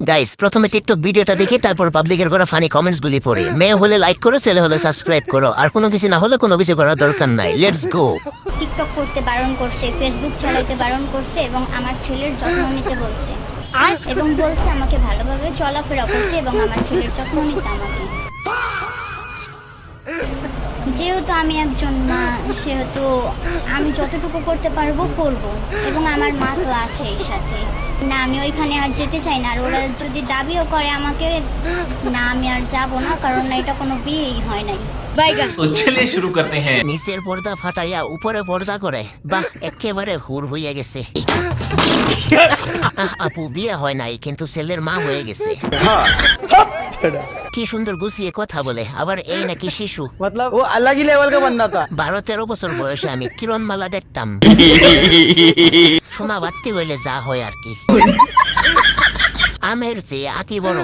Guys প্রথমে TikTok ভিডিওটা দেখি, তারপর পাবলিকের করা ফানি কমেন্টস গুলি পড়ি। মেয়ে হলে লাইক করো, ছেলে হলে সাবস্ক্রাইব করো, আর কোনো কিছু না হলে কোনো কিছু করার দরকার নাই। Let's go. টিকটক করতে বারণ করছে, ফেসবুক চালাইতে বারণ করছে এবং আমার ছেলের যত্ন নিতে বলছে এবং বলছে আমাকে ভালোভাবে চলাফেরা করতে এবং আমার ছেলের যত্ন নিতে আমাকে। যেহেতু আমি একজন মা, সেহেতু আমি যতটুকু করতে পারবো করব এবং আমার মা তো আছে এই সাথে। না আমি ওইখানে আর যেতে চাই না, আর ওরা যদি দাবিও করে আমাকে, না আমি আর যাব না, কারণ এটা কোনো বিয়েই হয় নাই। तो चलिए शुरू करते हैं। নিচের পর্দা ফাটাইয়া উপরে পর্দা করে, বাহ একেবারে হুর হইয়া গেছে। আপু বিয়ে হয় নাই, কিন্তু ছেলের মা হয়ে গেছে। কি সুন্দর গুছিয়ে কথা বলে, আবার এই নাকি শিশু। मतलब वो अलग ही लेवल का बंदा था। 12-13 বছর বয়সে আমি কিরণমালা দেখতাম। সোনা বাত্তি হইলে যা হয় আর কি। আমের চেয়ে আকি বড়।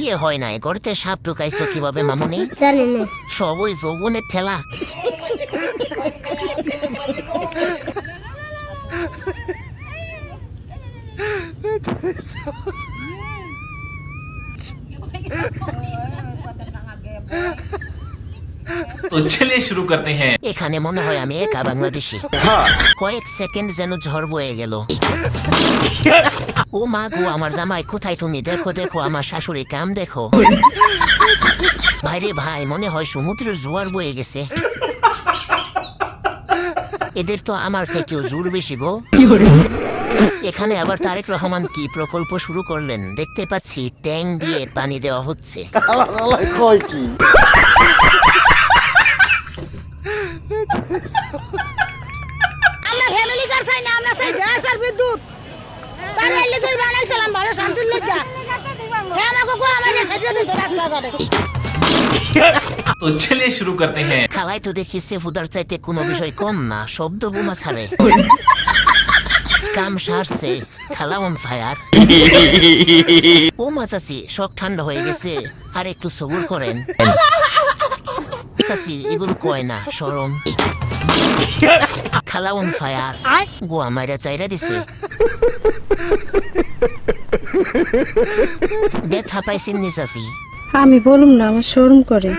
ইয়ে হয় নাই, গর্তে সাপ ঢুকাইছো কিভাবে মামুনি? জানি না। সবই যৌবনের ঠেলা। तो चलिए शुरू करते हैं। এখানে মনে হয় আমি একা বাংলাদেশি। কয়েক সেকেন্ড যেন ঝড় বয়ে গেল। ও মা গো, আমার জামাই কোথায় তুমি? দেখো দেখো আমার শাশুড়ি কাম দেখো। ভাইরে ভাই, মনে হয় সমুদ্রের জোয়ার বয়ে গেছে। এদের তো আমার থেকেও জোর বেশি গো। এখানে আবার তারেক রহমান কি প্রকল্প শুরু করলেন দেখতে পাচ্ছি, ট্যাঙ্ক দিয়ে পানি দেওয়া হচ্ছে। আমরা ফ্যামিলি কার চাই না, আমরা চাই গ্যাস আর বিদ্যুৎ। তারে এলে তুই বানাইছিলাম ভালো শান্তির লাগা। হ্যাঁ আমাকে কো আমাকে সাজিয়ে দিছে রাস্তাঘাটে। तो चलिए शुरू करते हैं। খালাই তো দেখি সেফুদার চাইতে কোনো বিষয় কম না, শব্দ বোমা ছাড়ে। কাম সারছে, খালা অন ফায়ার। ও মা চাচি, শখ ঠান্ডা হয়ে গেছে, আর একটু সবুর করেন। চাচি এগুলো কয় না, শরম। খালা অন ফায়ার, গোয়া মাইরা চাইরা দিছে। ব্যথা পাইছেন নি চাচি? আমি বলুম না, আমার শরম করে।